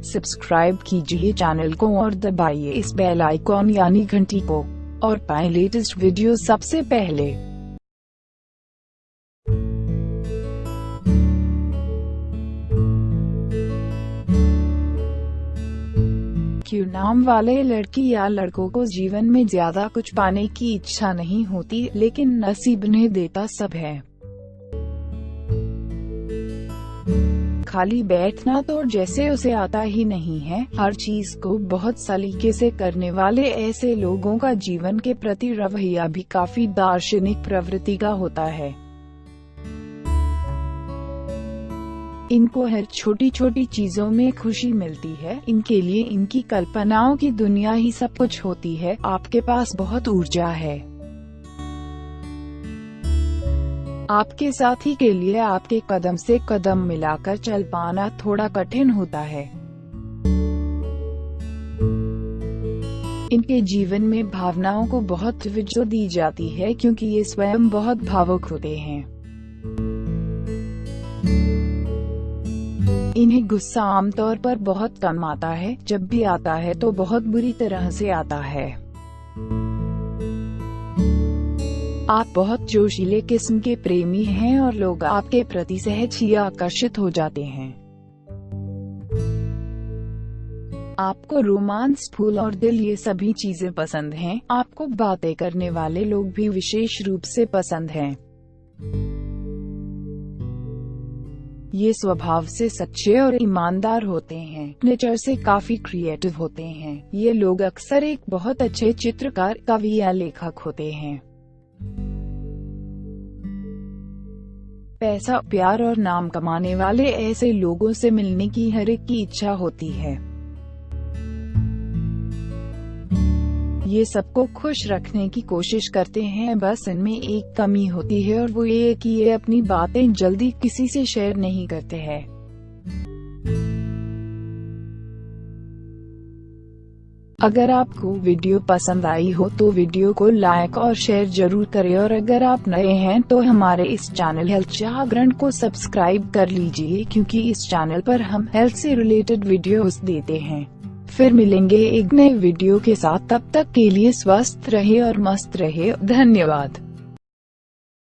Subscribe कीजिए channel को और दबाइए इस बेल आइकॉन यानी घंटी को, और पाएं लेटेस्ट वीडियो सबसे पहले। क्यों नाम वाले लड़की या लड़कों को जीवन में ज्यादा कुछ पाने की इच्छा नहीं होती, लेकिन नसीब ने देता सब है। खाली बैठना तो जैसे उसे आता ही नहीं है। हर चीज को बहुत सलीके से करने वाले ऐसे लोगों का जीवन के प्रति रवैया भी काफी दार्शनिक प्रवृत्ति का होता है। इनको हर छोटी छोटी चीजों में खुशी मिलती है। इनके लिए इनकी कल्पनाओं की दुनिया ही सब कुछ होती है। आपके पास बहुत ऊर्जा है। आपके साथी के लिए आपके कदम से कदम मिलाकर चल पाना थोड़ा कठिन होता है। इनके जीवन में भावनाओं को बहुत तवज्जो दी जाती है, क्योंकि ये स्वयं बहुत भावुक होते हैं। इन्हें गुस्सा आमतौर पर बहुत कम आता है। जब भी आता है तो बहुत बुरी तरह से आता है। आप बहुत जोशीले किस्म के प्रेमी हैं और लोग आपके प्रति सहज ही आकर्षित हो जाते हैं। आपको रोमांस, फूल और दिल ये सभी चीजें पसंद हैं। आपको बातें करने वाले लोग भी विशेष रूप से पसंद हैं। ये स्वभाव से सच्चे और ईमानदार होते हैं। नेचर से काफी क्रिएटिव होते हैं। ये लोग अक्सर एक बहुत अच्छे चित्रकार, कवि या लेखक होते हैं। पैसा, प्यार और नाम कमाने वाले ऐसे लोगों से मिलने की हर एक की इच्छा होती है। ये सबको खुश रखने की कोशिश करते हैं। बस इनमें एक कमी होती है, और वो ये कि ये अपनी बातें जल्दी किसी से शेयर नहीं करते हैं। अगर आपको वीडियो पसंद आई हो तो वीडियो को लाइक और शेयर जरूर करें, और अगर आप नए हैं तो हमारे इस चैनल हेल्थ जागरण को सब्सक्राइब कर लीजिए, क्योंकि इस चैनल पर हम हेल्थ से रिलेटेड वीडियोस देते हैं। फिर मिलेंगे एक नए वीडियो के साथ। तब तक के लिए स्वस्थ रहे और मस्त रहे। धन्यवाद।